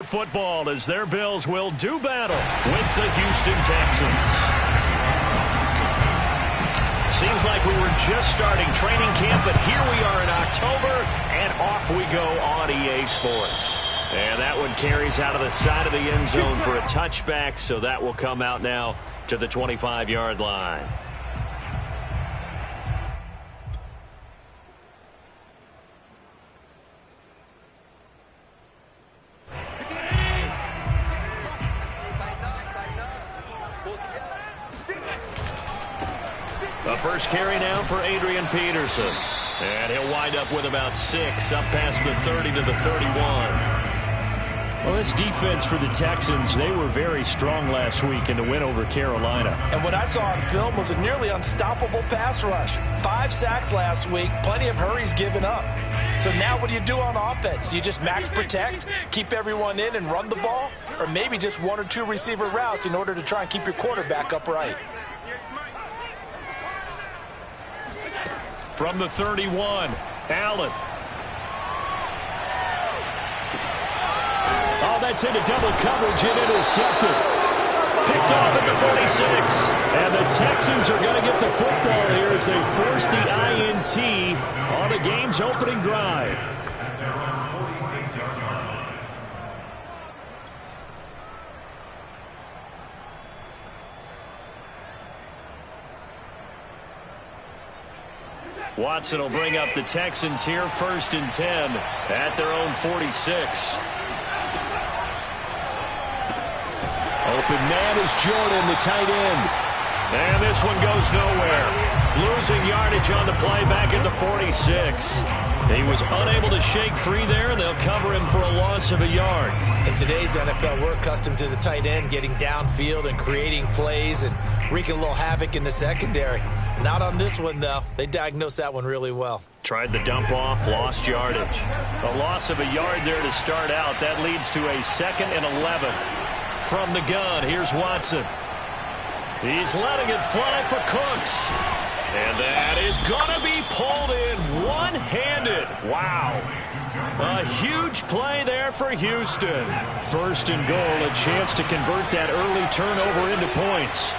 Football as their Bills will do battle with the Houston Texans. Seems like we were just starting training camp, but here we are in October, and off we go on EA Sports. And that one carries out of the side of the end zone for a touchback, so that will come out now to the 25-yard line. The first carry now for Adrian Peterson. And he'll wind up with about 6, up past the 30 to the 31. Well, this defense for the Texans, they were very strong last week in the win over Carolina. And what I saw on film was a nearly unstoppable pass rush. 5 sacks last week, plenty of hurries given up. So now what do you do on offense? You just max protect, keep everyone in and run the ball? Or maybe just 1 or 2 receiver routes in order to try and keep your quarterback upright? From the 31, Allen. Oh, that's into double coverage and intercepted. Picked off at the 46. And the Texans are going to get the football here as they force the INT on the game's opening drive. Watson will bring up the Texans here, 1st and 10 at their own 46. Open man is Jordan, the tight end. And this one goes nowhere. Losing yardage on the play back at the 46. He was unable to shake free there, and they'll cover him for a loss of a yard. In today's NFL, we're accustomed to the tight end getting downfield and creating plays and wreaking a little havoc in the secondary. Not on this one, though. They diagnosed that one really well. Tried the dump off, lost yardage. A loss of a yard there to start out. That leads to a 2nd and 11. From the gun, here's Watson. He's letting it fly for Cooks. And that is going to be pulled in one-handed. Wow. A huge play there for Houston. 1st and goal, a chance to convert that early turnover into points.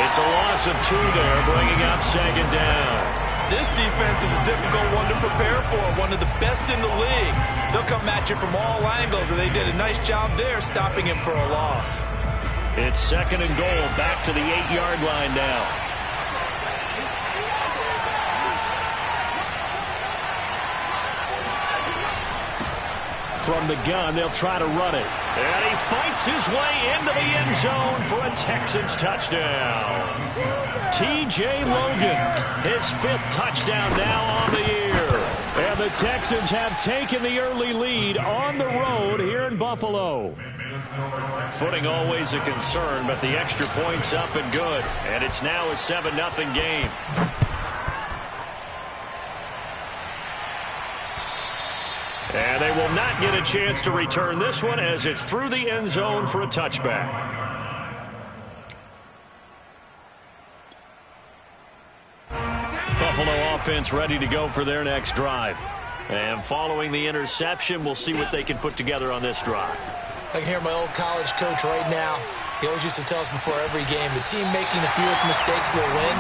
It's a loss of 2 there, bringing up 2nd down. This defense is a difficult one to prepare for, one of the best in the league. They'll come at you from all angles, and they did a nice job there stopping him for a loss. It's 2nd and goal, back to the 8-yard line now. From the gun, they'll try to run it. And he fights his way into the end zone for a Texans touchdown. T.J. Logan, his 5th touchdown now on the year. And the Texans have taken the early lead on the road here in Buffalo. Footing always a concern, but the extra point's up and good. And it's now a 7-0 game. And they will not get a chance to return this one as it's through the end zone for a touchback. Buffalo offense ready to go for their next drive. And following the interception, we'll see what they can put together on this drive. I can hear my old college coach right now. He always used to tell us before every game, the team making the fewest mistakes will win.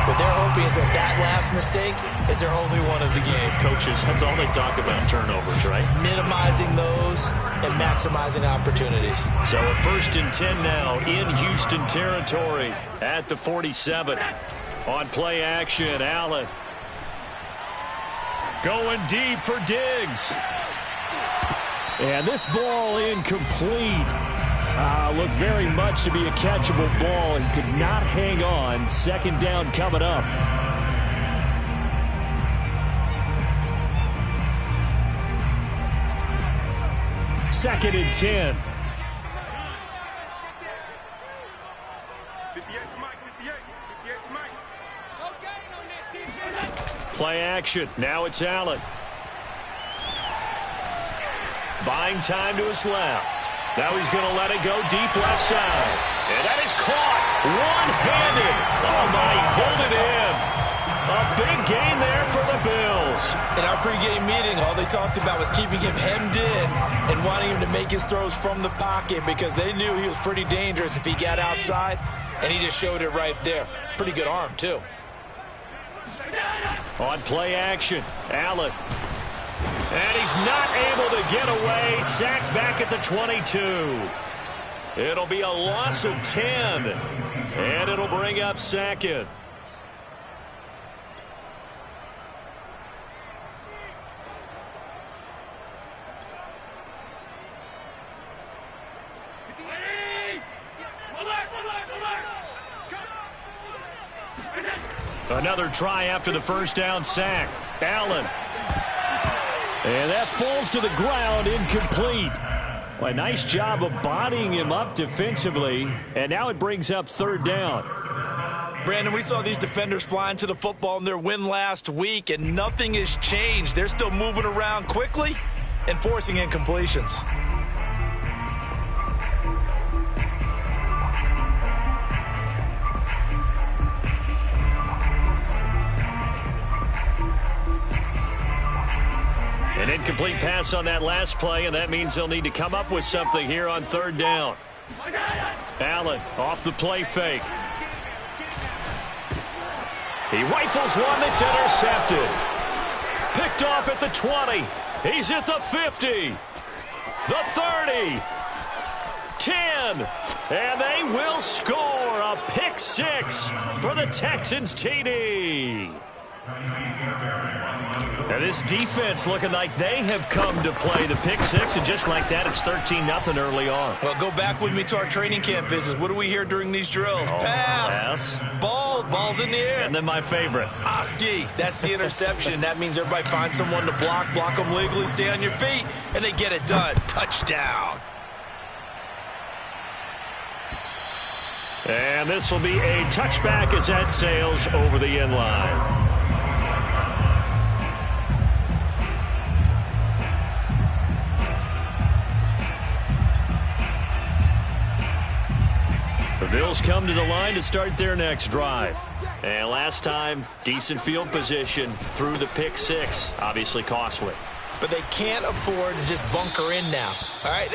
What they're hoping is that last mistake is their only one of the game. Coaches, that's all they talk about, turnovers, right? Minimizing those and maximizing opportunities. So a 1st and 10 now in Houston territory at the 47. On play action, Allen. Going deep for Diggs. And this ball incomplete. Looked very much to be a catchable ball and could not hang on. 2nd down coming up. Second and 10. Play action. Now it's Allen. Buying time to his left. Now he's going to let it go deep left side. And that is caught one-handed. Oh, my, he pulled it in. A big gain there for the Bills. In our pregame meeting, all they talked about was keeping him hemmed in and wanting him to make his throws from the pocket because they knew he was pretty dangerous if he got outside, and he just showed it right there. Pretty good arm, too. On play action, Allen. And he's not able to get away. Sacked back at the 22. It'll be a loss of 10. And it'll bring up second. Another try after the first down sack. Allen. And that falls to the ground, incomplete. Well, a nice job of bodying him up defensively. And now it brings up third down. Brandon, we saw these defenders flying to the football in their win last week, and nothing has changed. They're still moving around quickly and forcing incompletions. An incomplete pass on that last play, and that means they'll need to come up with something here on third down. Allen off the play fake. He rifles one that's intercepted. Picked off at the 20. He's at the 50. The 30. 10. And they will score a pick six for the Texans TD. And this defense looking like they have come to play the pick six, and just like that, it's 13-0 early on. Well, go back with me to our training camp visits. What do we hear during these drills? Pass. Ball's in the air. And then my favorite. Oski, that's the interception. That means everybody finds someone to block them legally, stay on your feet, and they get it done. Touchdown. And this will be a touchback as that sails over the end line. The Bills come to the line to start their next drive. And last time, decent field position through the pick six. Obviously costly. But they can't afford to just bunker in now. All right,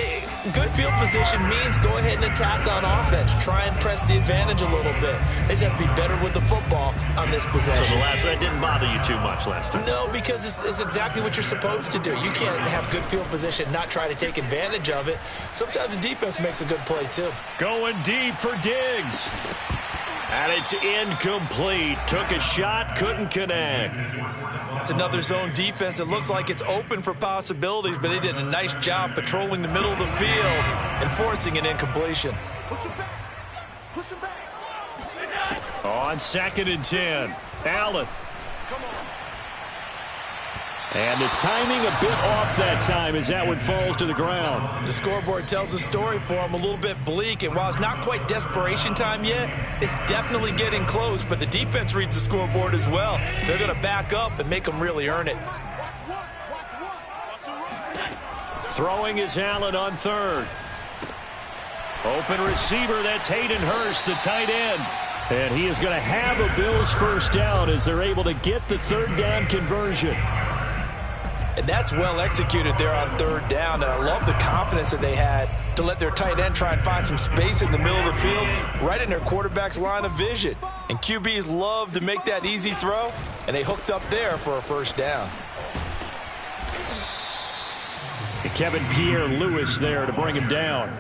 good field position means go ahead and attack on offense. Try and press the advantage a little bit. They just have to be better with the football on this possession. So the last one didn't bother you too much last time? No, because it's exactly what you're supposed to do. You can't have good field position, not try to take advantage of it. Sometimes the defense makes a good play, too. Going deep for Diggs. And it's incomplete. Took a shot, couldn't connect. It's another zone defense. It looks like it's open for possibilities, but they did a nice job patrolling the middle of the field and forcing an incompletion. Push him back. Push him back. On 2nd and 10. Allen. Come on. And the timing a bit off that time as that one falls to the ground. The scoreboard tells a story for him, a little bit bleak, and while it's not quite desperation time yet, it's definitely getting close, but the defense reads the scoreboard as well. They're going to back up and make them really earn it. Throwing is Allen on 3rd. Open receiver, that's Hayden Hurst, the tight end. And he is going to have a Bills first down as they're able to get the third down conversion. And that's well executed there on 3rd down. And I love the confidence that they had to let their tight end try and find some space in the middle of the field, right in their quarterback's line of vision. And QBs love to make that easy throw, and they hooked up there for a first down. And Kevin Pierre-Louis there to bring him down.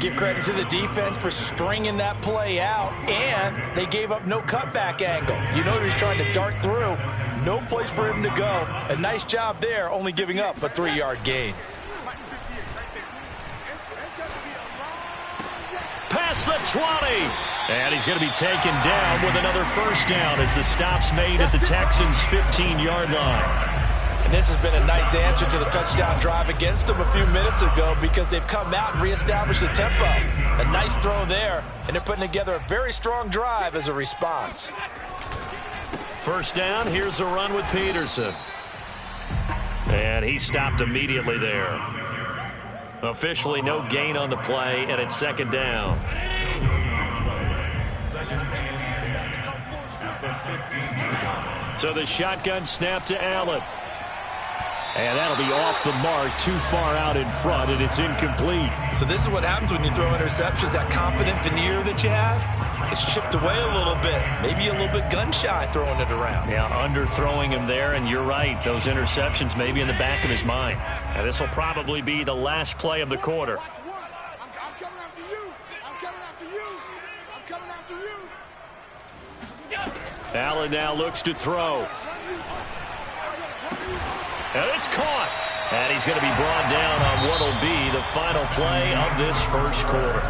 Give credit to the defense for stringing that play out, and they gave up no cutback angle. You know he's trying to dart through. No place for him to go. A nice job there, only giving up a 3-yard gain. Past the 20. And he's going to be taken down with another first down as the stop's made at the Texans' 15-yard line. And this has been a nice answer to the touchdown drive against them a few minutes ago because they've come out and reestablished the tempo. A nice throw there, and they're putting together a very strong drive as a response. First down, here's a run with Peterson. And he stopped immediately there. Officially no gain on the play, and it's 2nd down. So the shotgun snap to Allen. And that'll be off the mark, too far out in front, and it's incomplete. So this is what happens when you throw interceptions. That confident veneer that you have gets chipped away a little bit. Maybe a little bit gun-shy throwing it around. Yeah, underthrowing him there, and you're right. Those interceptions may be in the back of his mind. And this will probably be the last play of the quarter. I'm coming after you. I'm coming after you. I'm coming after you. Allen now looks to throw. And it's caught. And he's going to be brought down on what will be the final play of this first quarter.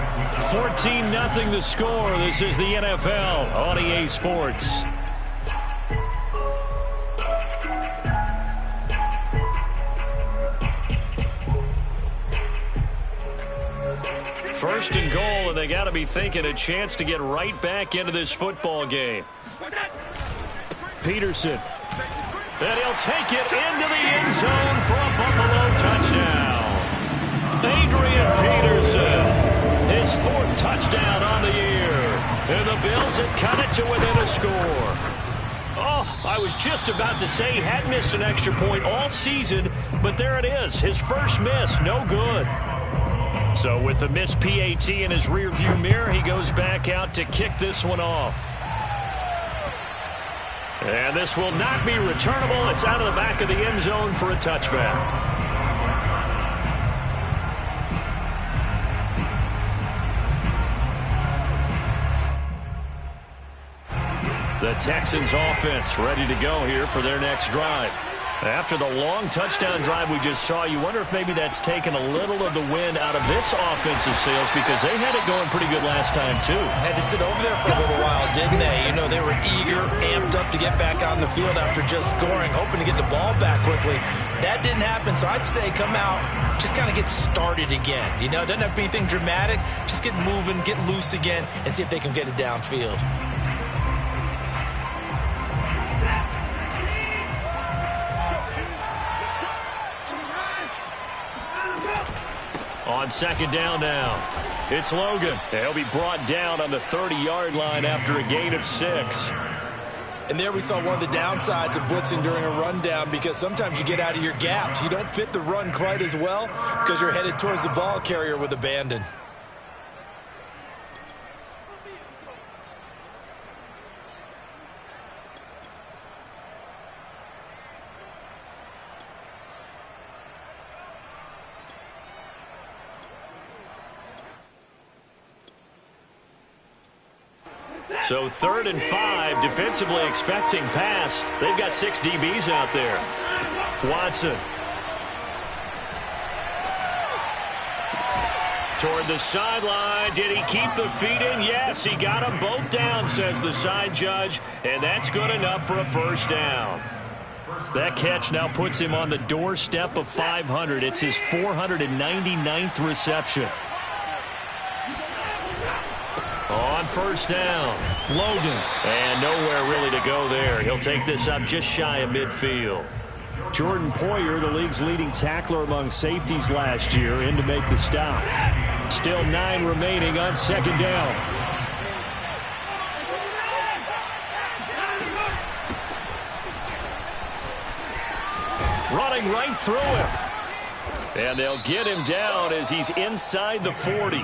14-0 the score. This is the NFL on EA Sports. First and goal, and they got to be thinking a chance to get right back into this football game. Peterson. And he'll take it into the end zone for a Buffalo touchdown. Adrian Peterson, his 4th touchdown on the year. And the Bills have cut it to within a score. Oh, I was just about to say he had missed an extra point all season, but there it is. His first miss, no good. So with the missed PAT in his rearview mirror, he goes back out to kick this one off. And this will not be returnable. It's out of the back of the end zone for a touchback. The Texans offense ready to go here for their next drive. After the long touchdown drive we just saw, you wonder if maybe that's taken a little of the wind out of this offensive sails, because they had it going pretty good last time, too. Had to sit over there for a little while, didn't they? You know, they were eager, amped up to get back on the field after just scoring, hoping to get the ball back quickly. That didn't happen, so I'd say come out, just kind of get started again. You know, it doesn't have to be anything dramatic. Just get moving, get loose again, and see if they can get it downfield. On second down now, it's Logan. He'll be brought down on the 30-yard line after a gain of 6. And there we saw one of the downsides of blitzing during a rundown, because sometimes you get out of your gaps. You don't fit the run quite as well because you're headed towards the ball carrier with abandon. So 3rd and 5, defensively expecting pass. They've got 6 DBs out there. Watson. Toward the sideline. Did he keep the feet in? Yes, he got them both down, says the side judge. And that's good enough for a first down. That catch now puts him on the doorstep of 500. It's his 499th reception. On first down, Logan. And nowhere really to go there. He'll take this up just shy of midfield. Jordan Poyer, the league's leading tackler among safeties last year, in to make the stop. Still 9 remaining on second down. Running right through him. And they'll get him down as he's inside the 40.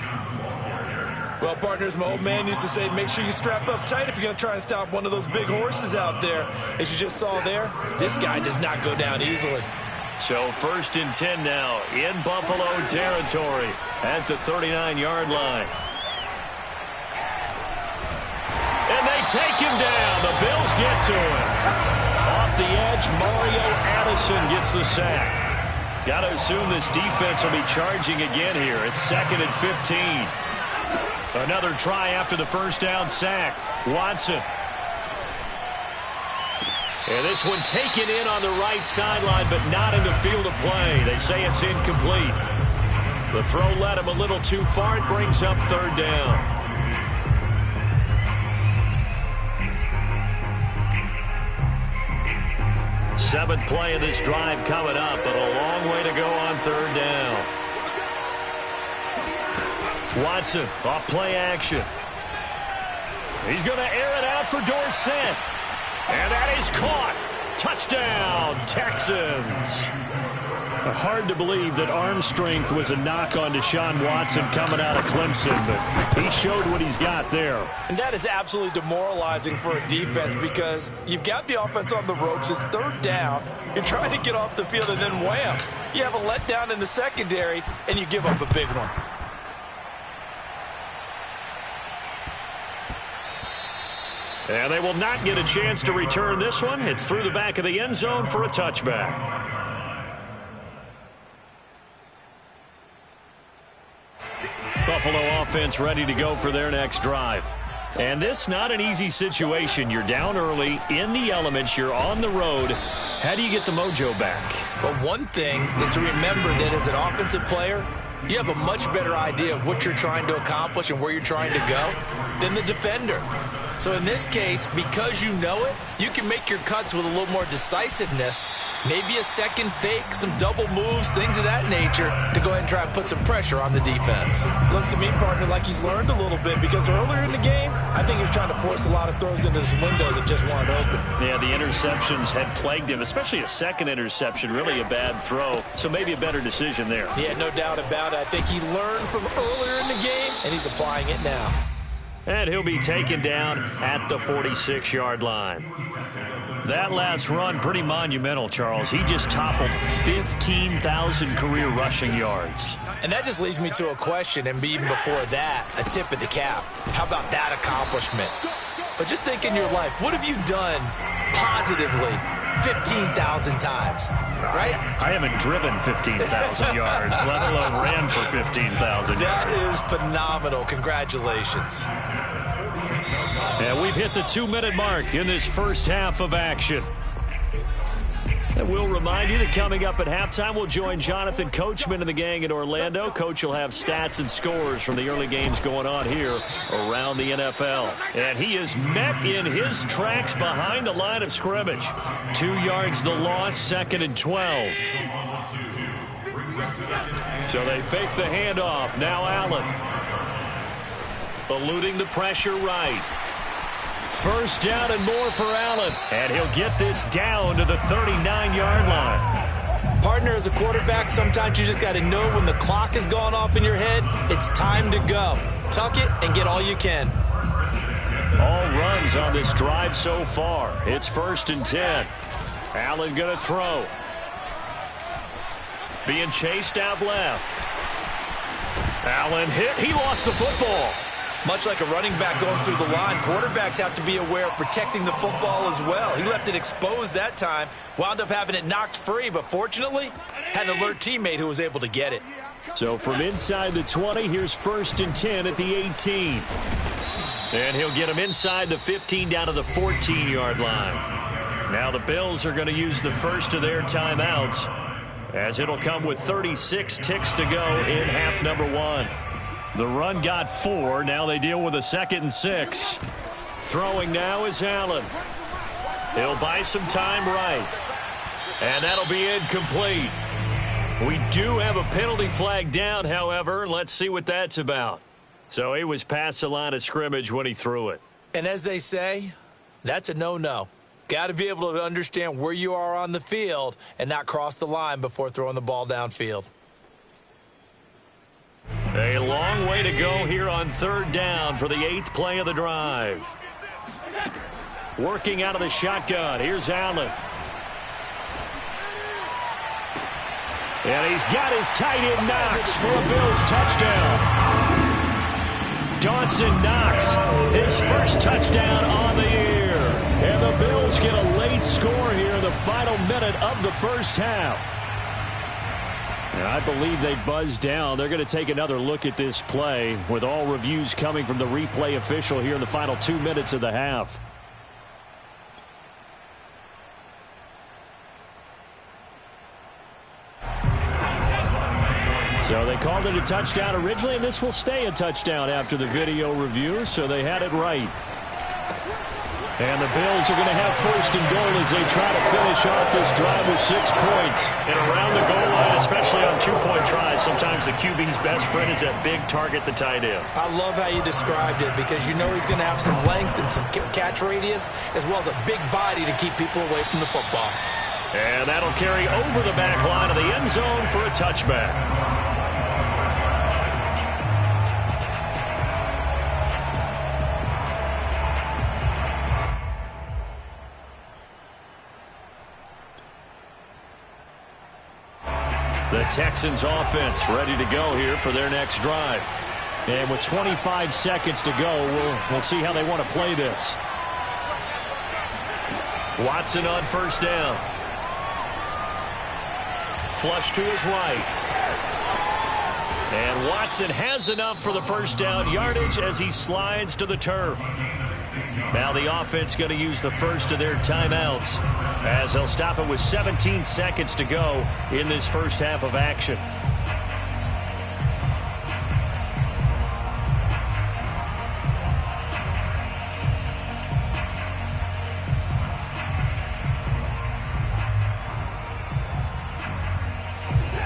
Well, partners, my old man used to say, make sure you strap up tight if you're going to try and stop one of those big horses out there. As you just saw there, this guy does not go down easily. So 1st and 10 now in Buffalo territory at the 39-yard line. And they take him down. The Bills get to him. Off the edge, Mario Addison gets the sack. Got to assume this defense will be charging again here. It's 2nd and 15. Another try after the first down sack. Watson. And this one taken in on the right sideline, but not in the field of play. They say it's incomplete. The throw led him a little too far. It brings up 3rd down. Seventh play of this drive coming up, but a long way to go on 3rd down. Watson off play action. He's going to air it out for Dorsett. And that is caught. Touchdown, Texans. Hard to believe that arm strength was a knock on Deshaun Watson coming out of Clemson, but he showed what he's got there. And that is absolutely demoralizing for a defense because you've got the offense on the ropes. It's third down. You're trying to get off the field, and then wham, you have a letdown in the secondary, and you give up a big one. And they will not get a chance to return this one. It's through the back of the end zone for a touchback. Buffalo offense ready to go for their next drive. And this not an easy situation. You're down early, in the elements, you're on the road. How do you get the mojo back? Well, one thing is to remember that as an offensive player, you have a much better idea of what you're trying to accomplish and where you're trying to go than the defender. So in this case, because you know it, you can make your cuts with a little more decisiveness, maybe a second fake, some double moves, things of that nature, to go ahead and try and put some pressure on the defense. Looks to me, partner, like he's learned a little bit because earlier in the game, I think he was trying to force a lot of throws into some windows that just weren't open. Yeah, the interceptions had plagued him, especially a second interception, really a bad throw. So maybe a better decision there. Yeah, no doubt about it. I think he learned from earlier in the game, and he's applying it now. And he'll be taken down at the 46-yard line. That last run, pretty monumental, Charles. He just toppled 15,000 career rushing yards. And that just leads me to a question, and even before that, a tip of the cap. How about that accomplishment? But just think in your life, what have you done positively 15,000 times, right? I haven't driven 15,000 yards, let alone ran for 15,000 yards. That is phenomenal. Congratulations. And we've hit the 2-minute mark in this first half of action. And we'll remind you that coming up at halftime, we'll join Jonathan Coachman and the gang in Orlando. Coach will have stats and scores from the early games going on here around the NFL. And he is met in his tracks behind the line of scrimmage. 2 yards the loss, 2nd and 12. So they fake the handoff. Now Allen. Eluding the pressure right. First down and more for Allen. And he'll get this down to the 39-yard line. Partner, as a quarterback, sometimes you just got to know when the clock has gone off in your head, it's time to go. Tuck it and get all you can. All runs on this drive so far. It's 1st and 10. Allen going to throw. Being chased out left. Allen hit. He lost the football. Much like a running back going through the line, quarterbacks have to be aware of protecting the football as well. He left it exposed that time, wound up having it knocked free, but fortunately, had an alert teammate who was able to get it. So from inside the 20, here's 1st and 10 at the 18. And he'll get him inside the 15 down to the 14-yard line. Now the Bills are going to use the first of their timeouts, as it'll come with 36 ticks to go in half number 1. The run got 4. Now they deal with a 2nd and 6. Throwing now is Allen. He'll buy some time right. And that'll be incomplete. We do have a penalty flag down, however. Let's see what that's about. So he was past the line of scrimmage when he threw it. And as they say, that's a no-no. Got to be able to understand where you are on the field and not cross the line before throwing the ball downfield. A long way to go here on 3rd down for the 8th play of the drive. Working out of the shotgun. Here's Allen. And he's got his tight end Knox for a Bills touchdown. Dawson Knox, his first touchdown on the year. And the Bills get a late score here in the final minute of the first half. And I believe they buzzed down. They're going to take another look at this play with all reviews coming from the replay official here in the final 2 minutes of the half. So they called it a touchdown originally, and this will stay a touchdown after the video review, so they had it right. And the Bills are going to have first and goal as they try to finish off this drive with 6 points. And around the goal line, especially on two-point tries, sometimes the QB's best friend is that big target, the tight end. I love how you described it because you know he's going to have some length and some catch radius as well as a big body to keep people away from the football. And that'll carry over the back line of the end zone for a touchback. The Texans offense ready to go here for their next drive. And with 25 seconds to go, we'll see how they want to play this. Watson on first down. Flush to his right. And Watson has enough for the first down yardage as he slides to the turf. Now the offense going to use the first of their timeouts as they'll stop it with 17 seconds to go in this first half of action.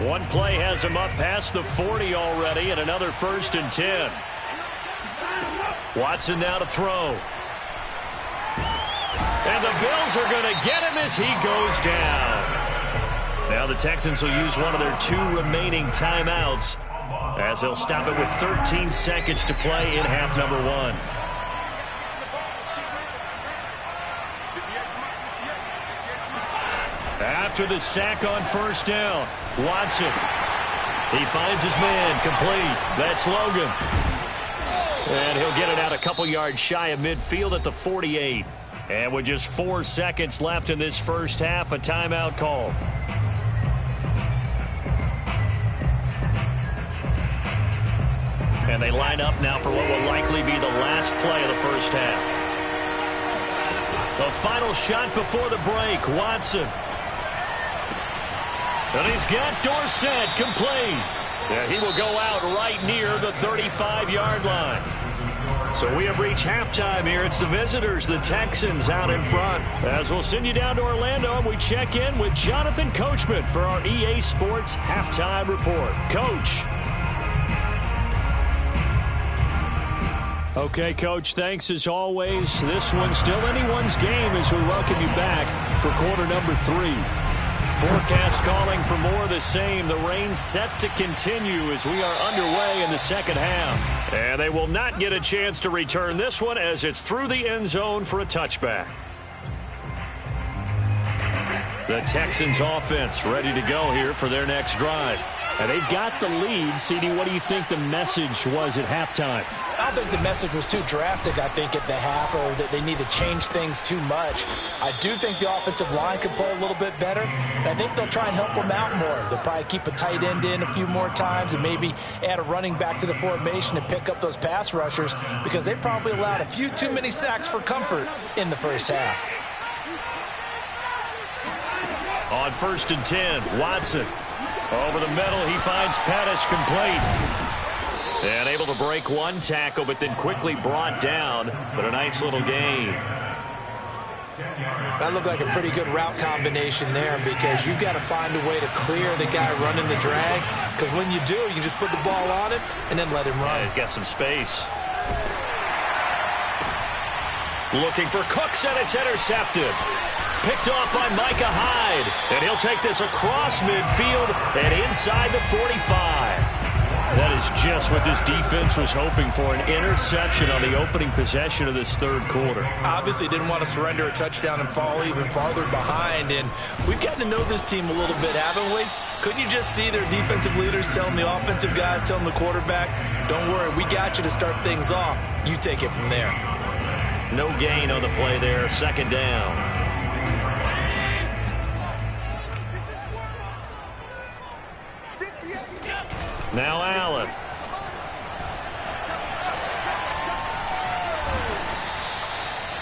One play has him up past the 40 already, and another 1st and 10. Watson now to throw. And the Bills are going to get him as he goes down. Now the Texans will use one of their 2 remaining timeouts as they'll stop it with 13 seconds to play in half number 1. After the sack on first down, Watson. He finds his man complete. That's Logan. And he'll get it out a couple yards shy of midfield at the 48. And with just 4 seconds left in this first half, a timeout call. And they line up now for what will likely be the last play of the first half. The final shot before the break, Watson. And he's got Dorsett complete. Yeah, he will go out right near the 35-yard line. So we have reached halftime here. It's the visitors, the Texans, out in front. As we'll send you down to Orlando, and we check in with Jonathan Coachman for our EA Sports Halftime Report. Coach. Okay, Coach, thanks as always. This one's still anyone's game as we welcome you back for quarter number 3. Forecast calling for more of the same. The rain set to continue as we are underway in the second half. And they will not get a chance to return this one as it's through the end zone for a touchback. The Texans offense ready to go here for their next drive. And they've got the lead. CD, what do you think the message was at halftime? I don't think the message was too drastic, I think, at the half, or that they need to change things too much. I do think the offensive line could play a little bit better, and I think they'll try and help them out more. They'll probably keep a tight end in a few more times and maybe add a running back to the formation and pick up those pass rushers because they probably allowed a few too many sacks for comfort in the first half. On 1st and 10, Watson. Over the middle, he finds Pettis complete. And able to break one tackle, but then quickly brought down. But a nice little gain. That looked like a pretty good route combination there because you've got to find a way to clear the guy running the drag. Because when you do, you just put the ball on him and then let him run. Yeah, he's got some space. Looking for Cooks, and it's intercepted. Picked off by Micah Hyde. And he'll take this across midfield and inside the 45. That is just what this defense was hoping for, an interception on the opening possession of this third quarter. Obviously didn't want to surrender a touchdown and fall even farther behind. And we've gotten to know this team a little bit, haven't we? Couldn't you just see their defensive leaders telling the offensive guys, telling the quarterback, don't worry, we got you to start things off. You take it from there. No gain on the play there, second down. Now Allen.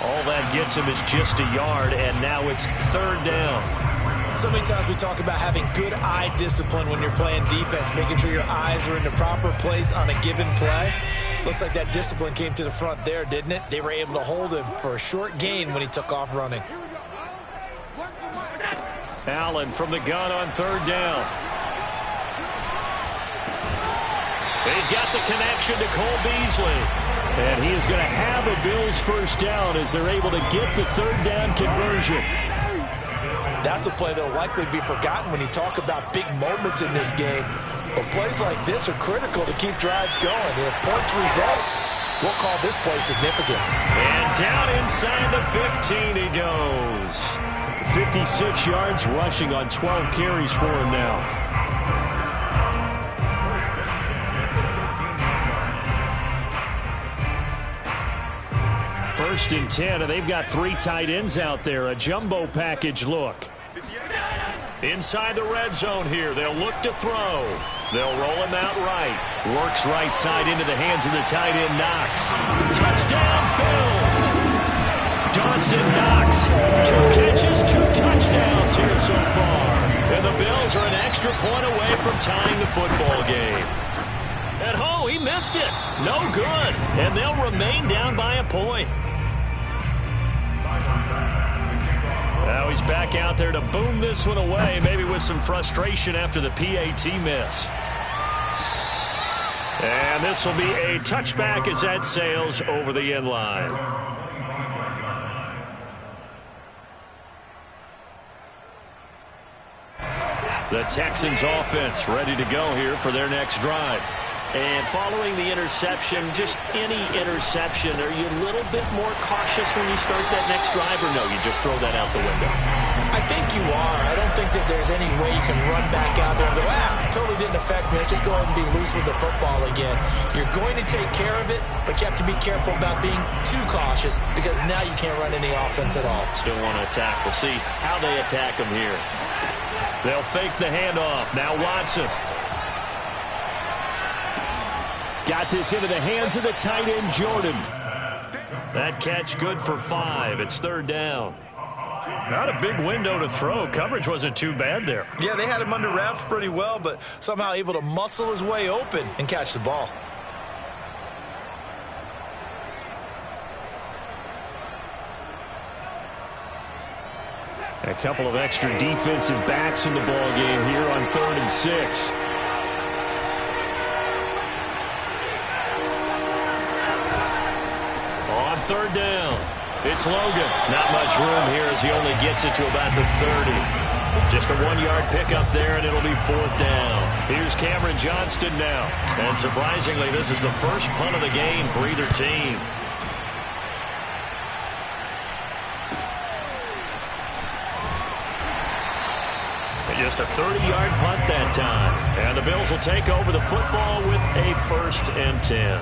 All that gets him is just a yard, and now it's third down. So many times we talk about having good eye discipline when you're playing defense, making sure your eyes are in the proper place on a given play. Looks like that discipline came to the front there, didn't it? They were able to hold him for a short gain when he took off running. Allen from the gun on third down. He's got the connection to Cole Beasley. And he is going to have a Bills first down as they're able to get the third down conversion. That's a play that will likely be forgotten when you talk about big moments in this game. But plays like this are critical to keep drives going. And if points result, we'll call this play significant. And down inside the 15 he goes. 56 yards rushing on 12 carries for him now. First and 10, and they've got 3 tight ends out there. A jumbo package look. Inside the red zone here. They'll look to throw. They'll roll him out right. Works right side into the hands of the tight end, Knox. Touchdown, Bills. Dawson Knox. 2 catches, 2 touchdowns here so far. And the Bills are an extra point away from tying the football game. And oh, he missed it. No good. And they'll remain down by a point. Now he's back out there to boom this one away, maybe with some frustration after the PAT miss. And this will be a touchback as that sails over the end line. The Texans offense ready to go here for their next drive. And following the interception, just any interception, are you a little bit more cautious when you start that next drive, or no, you just throw that out the window? I think you are. I don't think that there's any way you can run back out there and go, totally didn't affect me. Let's just go ahead and be loose with the football again. You're going to take care of it, but you have to be careful about being too cautious because now you can't run any offense at all. Still want to attack. We'll see how they attack him here. They'll fake the handoff. Now Watson. Got this into the hands of the tight end, Jordan. That catch good for 5. It's third down. Not a big window to throw. Coverage wasn't too bad there. Yeah, they had him under wraps pretty well, but somehow able to muscle his way open and catch the ball. A couple of extra defensive backs in the ball game here on 3rd and 6. On third down, it's Logan. Not much room here as he only gets it to about the 30. Just a 1-yard pickup there, and it'll be 4th down. Here's Cameron Johnston now. And surprisingly, this is the first punt of the game for either team. Just a 30-yard punt that time. And the Bills will take over the football with a 1st and 10.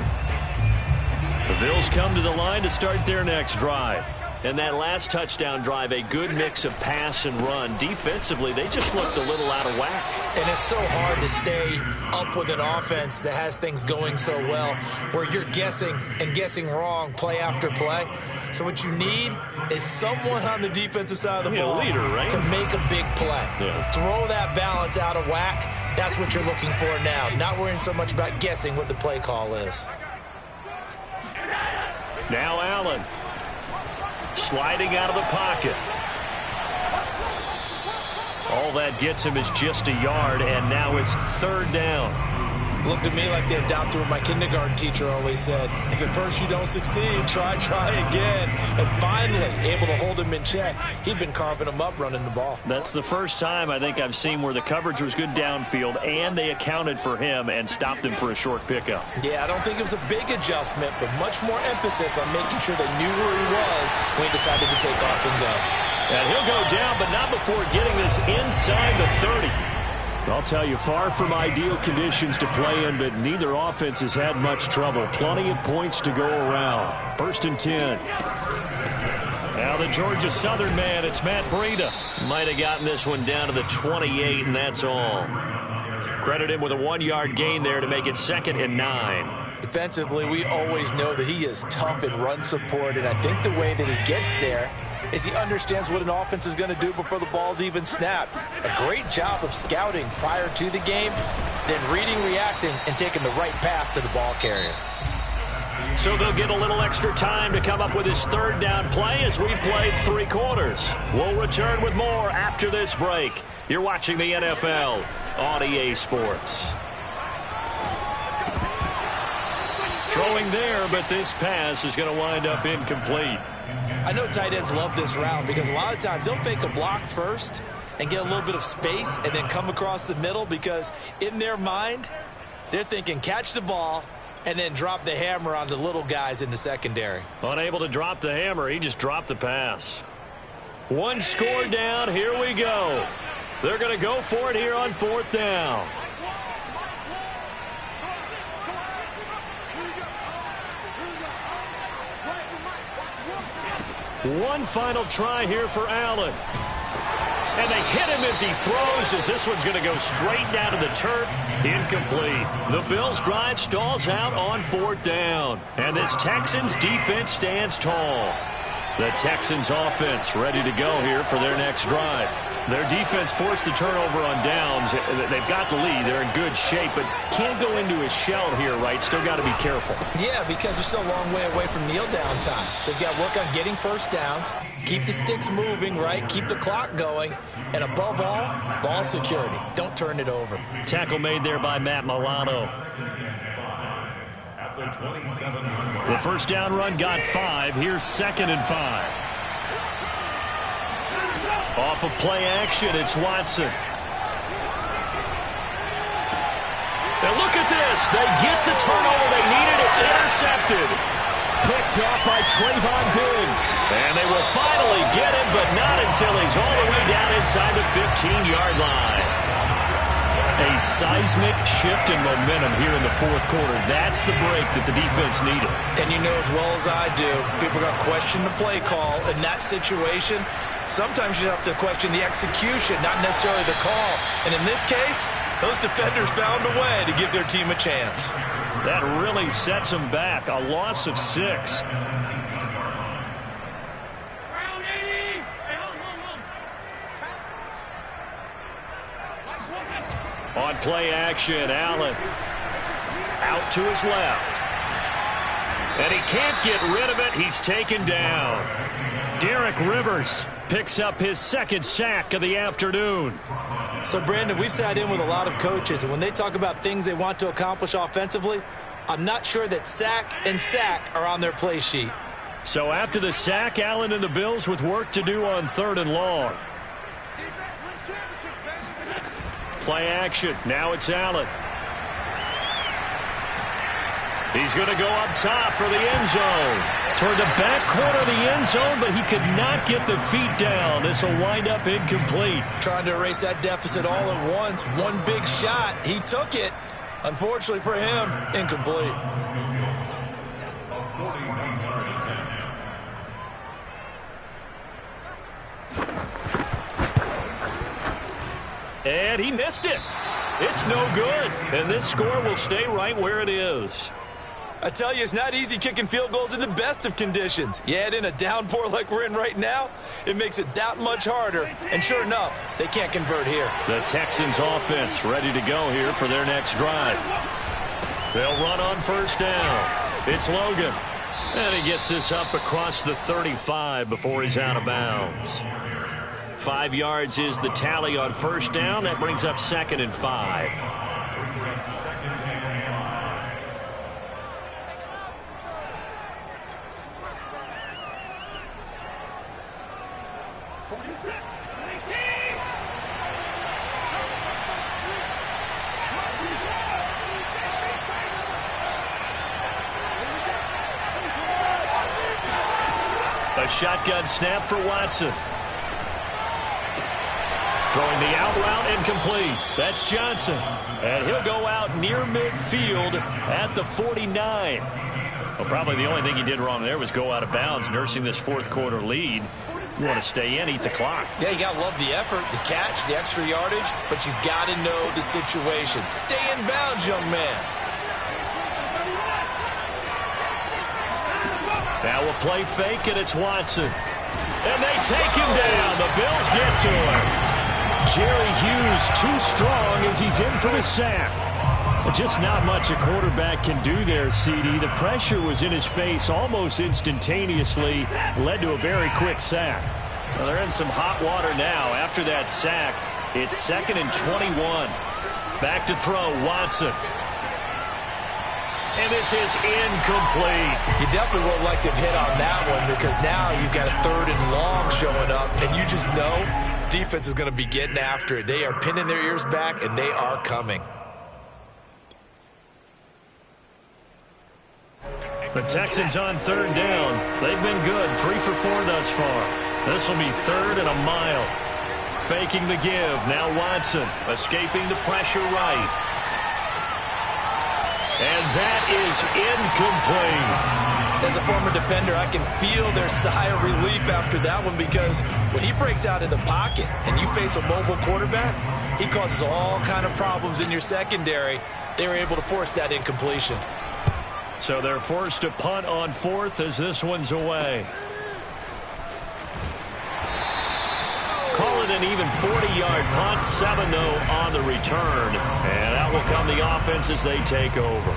The Bills come to the line to start their next drive. And that last touchdown drive, a good mix of pass and run. Defensively, they just looked a little out of whack. And it's so hard to stay up with an offense that has things going so well, where you're guessing and guessing wrong play after play. So what you need is someone on the defensive side of the ball leader, right? to make a big play. Yeah. Throw that balance out of whack. That's what you're looking for now. Not worrying so much about guessing what the play call is. Now Allen. Sliding out of the pocket. All that gets him is just a yard, and now it's 3rd down. Looked to me like they adopted what my kindergarten teacher always said. If at first you don't succeed, try again. And finally, able to hold him in check. He'd been carving him up running the ball. That's the first time I think I've seen where the coverage was good downfield, and they accounted for him and stopped him for a short pickup. Yeah, I don't think it was a big adjustment, but much more emphasis on making sure they knew where he was when he decided to take off and go. And he'll go down, but not before getting this inside the 30. I'll tell you, far from ideal conditions to play in, but neither offense has had much trouble. Plenty of points to go around. 1st and 10. Now the Georgia Southern man, it's Matt Breida. Might have gotten this one down to the 28, and that's all. Credit him with a 1-yard gain there to make it 2nd and 9. Defensively, we always know that he is tough in run support, and I think the way that he gets there is he understands what an offense is going to do before the ball's even snapped. A great job of scouting prior to the game, then reading, reacting, and taking the right path to the ball carrier. So they'll get a little extra time to come up with his third down play as we've played 3 quarters. We'll return with more after this break. You're watching the NFL on EA Sports. Throwing there, but this pass is going to wind up incomplete. I know tight ends love this route because a lot of times they'll fake a block first and get a little bit of space and then come across the middle because in their mind, they're thinking catch the ball and then drop the hammer on the little guys in the secondary. Unable to drop the hammer, he just dropped the pass. 1 score down, here we go. They're going to go for it here on 4th down. One final try here for Allen. And they hit him as he throws, as this one's going to go straight down to the turf. Incomplete. The Bills' drive stalls out on 4th down. And this Texans defense stands tall. The Texans offense ready to go here for their next drive. Their defense forced the turnover on downs. They've got the lead. They're in good shape, but can't go into a shell here, right? Still got to be careful. Yeah, because they're still a long way away from kneel down time. So they've got to work on getting first downs, keep the sticks moving, right? Keep the clock going. And above all, ball security. Don't turn it over. Tackle made there by Matt Milano. The first down run got 5. Here's 2nd and 5. Off of play action, it's Watson. Now look at this. They get the turnover they needed. It's intercepted. Picked off by Trayvon Diggs. And they will finally get him, but not until he's all the way down inside the 15-yard line. A seismic shift in momentum here in the 4th quarter. That's the break that the defense needed. And you know as well as I do, people are going to question the play call in that situation. Sometimes you have to question the execution, not necessarily the call. And in this case, those defenders found a way to give their team a chance. That really sets them back. A loss of 6. On play action, Allen out to his left. And he can't get rid of it. He's taken down. Derek Rivers picks up his 2nd sack of the afternoon. So, Brandon, we've sat in with a lot of coaches, and when they talk about things they want to accomplish offensively, I'm not sure that sack and sack are on their play sheet. So after the sack, Allen and the Bills with work to do on 3rd and long. Play action. Now it's Allen. He's going to go up top for the end zone. Toward the back corner of the end zone, but he could not get the feet down. This will wind up incomplete. Trying to erase that deficit all at once. One big shot. He took it. Unfortunately for him, incomplete. And he missed it. It's no good. And this score will stay right where it is. I tell you, it's not easy kicking field goals in the best of conditions. You add in a downpour like we're in right now, it makes it that much harder. And sure enough, they can't convert here. The Texans offense ready to go here for their next drive. They'll run on 1st down. It's Logan. And he gets this up across the 35 before he's out of bounds. 5 yards is the tally on 1st down. That brings up 2nd and 5. A shotgun snap for Watson. Throwing the out route incomplete. That's Johnson. And he'll go out near midfield at the 49. Well, probably the only thing he did wrong there was go out of bounds, nursing this 4th quarter lead. You want to stay in, eat the clock. Yeah, you got to love the effort, the catch, the extra yardage, but you got to know the situation. Stay in bounds, young man. Now we'll play fake, and it's Watson. And they take him down. The Bills get to him. Jerry Hughes too strong as he's in for the sack. Just not much a quarterback can do there, CD. The pressure was in his face almost instantaneously, led to a very quick sack. Well, they're in some hot water now. After that sack, it's 2nd and 21. Back to throw, Watson. And this is incomplete. You definitely would like to have hit on that one because now you've got a 3rd and long showing up, and you just know defense is going to be getting after it. They are pinning their ears back, and they are coming. The Texans on 3rd down. They've been good, 3 for 4 thus far. This will be 3rd and a mile. Faking the give. Now Watson escaping the pressure right. And that is incomplete. As a former defender, I can feel their sigh of relief after that one because when he breaks out of the pocket and you face a mobile quarterback, he causes all kind of problems in your secondary. They were able to force that incompletion. So they're forced to punt on 4th as this one's away. Call it an even 40-yard punt, 7 though on the return. And out will come the offense as they take over.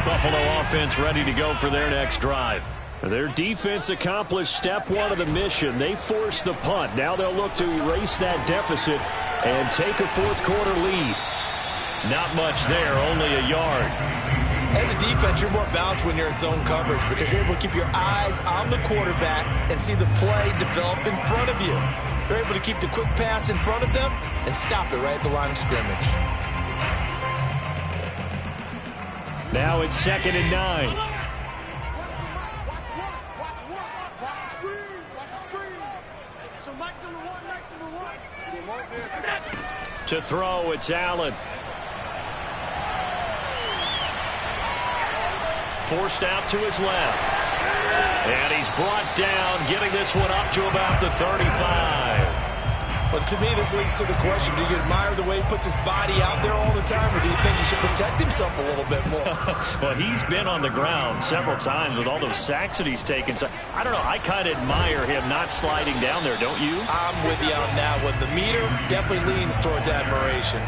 Buffalo offense ready to go for their next drive. Their defense accomplished step 1 of the mission. They forced the punt. Now they'll look to erase that deficit and take a 4th quarter lead. Not much there, only a yard. As a defense, you're more balanced when you're in zone coverage because you're able to keep your eyes on the quarterback and see the play develop in front of you. They're able to keep the quick pass in front of them and stop it right at the line of scrimmage. Now it's 2nd and 9. To throw, it's Allen. Forced out to his left. And he's brought down, getting this one up to about the 35. Well, to me, this leads to the question, do you admire the way he puts his body out there all the time, or do you think he should protect himself a little bit more? Well, he's been on the ground several times with all those sacks that he's taken. So, I don't know, I kind of admire him not sliding down there, don't you? I'm with you on that one. The meter definitely leans towards admiration.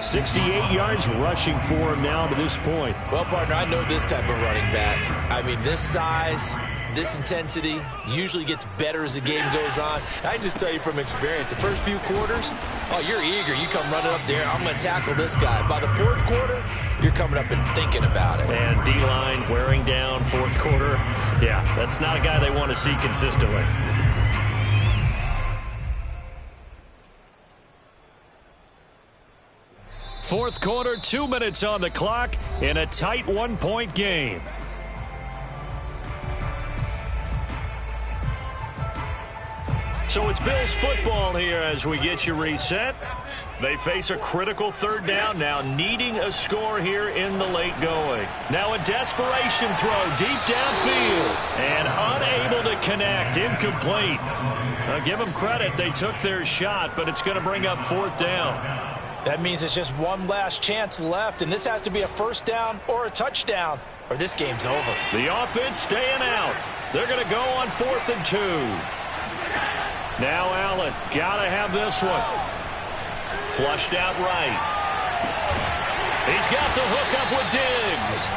68 yards rushing for him now to this point. Well, partner, I know this type of running back. I mean, this size, this intensity usually gets better as the game goes on. I can just tell you from experience, the first few quarters, oh, you're eager. You come running up there, I'm going to tackle this guy. By the 4th quarter, you're coming up and thinking about it. And D-line wearing down 4th quarter. Yeah, that's not a guy they want to see consistently. Fourth quarter, 2 minutes on the clock in a tight 1-point game. So it's Bills football here as we get you reset. They face a critical 3rd down now, needing a score here in the late going. Now a desperation throw deep downfield and unable to connect, incomplete. Give them credit, they took their shot, but it's going to bring up 4th down. That means it's just one last chance left, and this has to be a 1st down or a touchdown, or this game's over. The offense staying out. They're going to go on 4th and 2. Now Allen, got to have this one. Flushed out right. He's got the hook up with Diggs.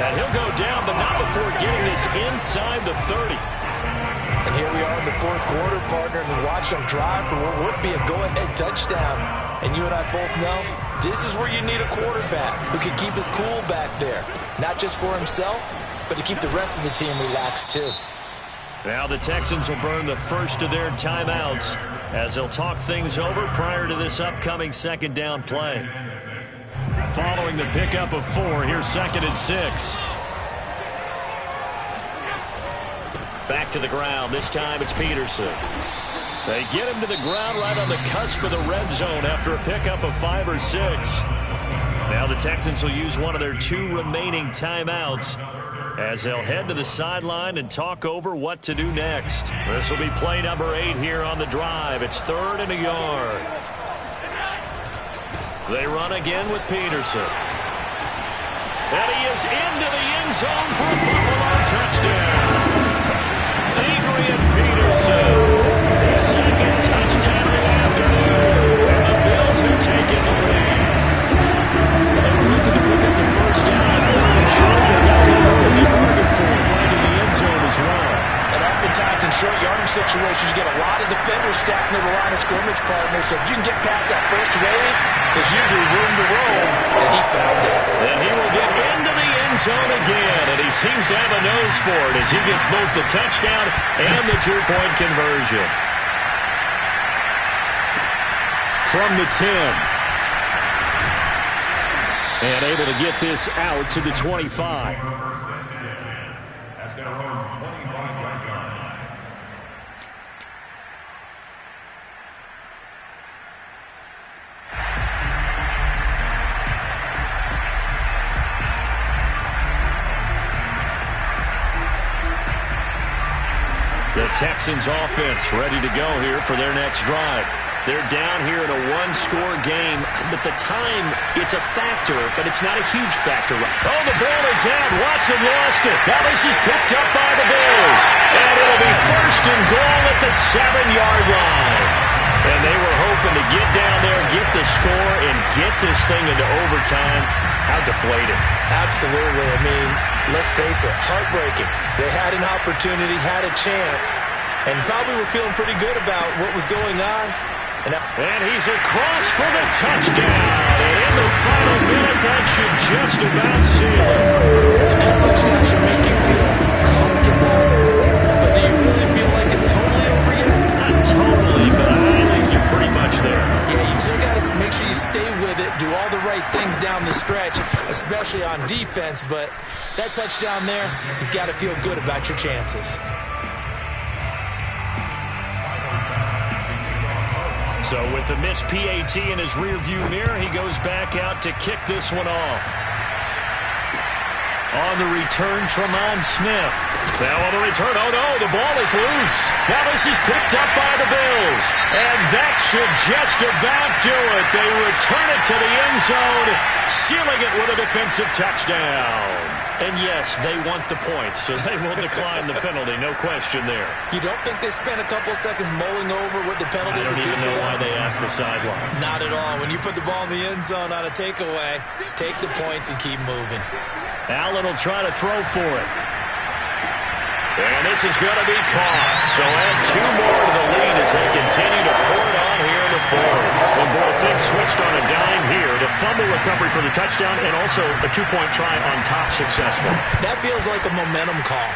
And he'll go down, but not before getting this inside the 30. And here we are in the 4th quarter, partner, and we watch them drive for what would be a go-ahead touchdown. And you and I both know this is where you need a quarterback who can keep his cool back there. Not just for himself, but to keep the rest of the team relaxed too. Now the Texans will burn the first of their timeouts as they'll talk things over prior to this upcoming 2nd down play. Following the pickup of 4, here's 2nd and 6. Back to the ground. This time it's Peterson. They get him to the ground right on the cusp of the red zone after a pickup of 5 or 6. Now the Texans will use one of their 2 remaining timeouts as they'll head to the sideline and talk over what to do next. This will be play number 8 here on the drive. It's 3rd and a yard. They run again with Peterson. And he is into the end zone for a Buffalo touchdown. Adrian Peterson, his 2nd time situations, you get a lot of defenders stacked near the line of scrimmage, partner. So if you can get past that first wave, there's usually room to roam, and he found it. And he will get into the end zone again, and he seems to have a nose for it as he gets both the touchdown and the two-point conversion. From the 10. And able to get this out to the 25. The Texans offense ready to go here for their next drive. They're down here in a one-score game, but the time, it's a factor, but it's not a huge factor. Oh, the ball is out. Watson lost it. Now this is picked up by the Bills. And it'll be first and goal at the 7-yard line. And they were hoping to get down there, get the score, and get this thing into overtime. How deflated. Absolutely. I mean, let's face it, heartbreaking. They had an opportunity, had a chance, and probably were feeling pretty good about what was going on. And he's across for the touchdown. And in the final minute, that should just about seal it. And that touchdown should make you feel comfortable. But do you really feel like it's totally over yet? Not totally, but I think you're pretty much there. Yeah, you still got to make sure you stay with it, do all the right things down the stretch, especially on defense. But that touchdown there, you've got to feel good about your chances. So with the missed PAT in his rearview mirror, he goes back out to kick this one off. On the return, Tremont Smith. Now on the return, oh no, the ball is loose. Now this is picked up by the Bills. And that should just about do it. They return it to the end zone, sealing it with a defensive touchdown. And yes, they want the points, so they will decline the penalty, no question there. You don't think they spent a couple seconds mulling over what the penalty would do for them? I don't even know why they asked the sideline. Not at all. When you put the ball in the end zone on a takeaway, take the points and keep moving. Allen will try to throw for it. And this is going to be caught. So add 2 more to the lead as they continue to pour it on here in the fourth. And boy, things switched on a dime here. The fumble recovery for the touchdown and also a 2-point try on top successful. That feels like a momentum call.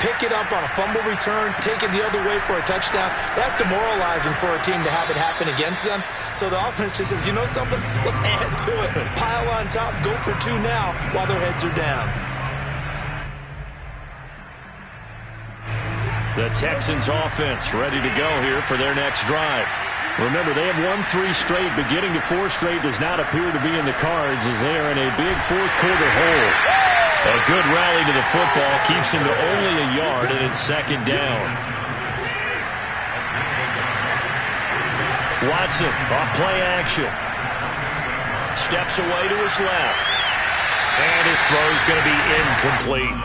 Pick it up on a fumble return, take it the other way for a touchdown. That's demoralizing for a team to have it happen against them. So the offense just says, you know something? Let's add to it. Pile on top, go for 2 now while their heads are down. The Texans offense ready to go here for their next drive. Remember, they have won 3 straight, but getting to 4 straight does not appear to be in the cards as they are in a big fourth-quarter hole. A good rally to the football keeps him to only a yard, and it's second down. Watson off play action. Steps away to his left. And his throw is going to be incomplete.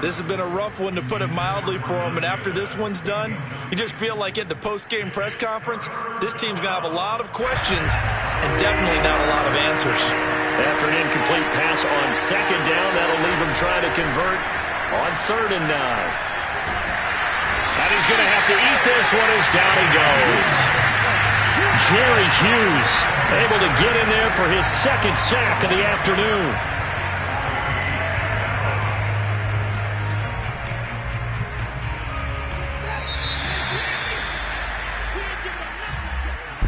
This has been a rough one, to put it mildly, for him. And after this one's done, you just feel like at the post-game press conference, this team's going to have a lot of questions and definitely not a lot of answers. After an incomplete pass on second down, that'll leave him trying to convert on 3rd and 9. And he's going to have to eat this one as down he goes. Jerry Hughes able to get in there for his 2nd sack of the afternoon.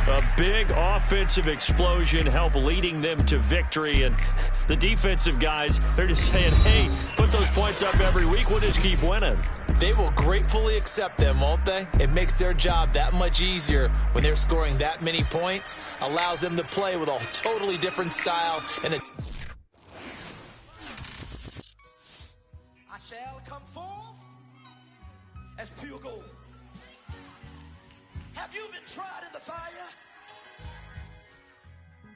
A big offensive explosion helped leading them to victory. And the defensive guys, they're just saying, hey, put those points up every week. We'll just keep winning. They will gratefully accept them, won't they? It makes their job that much easier when they're scoring that many points. Allows them to play with a totally different style. And I shall come forth as pure gold. Have you been tried in the fire?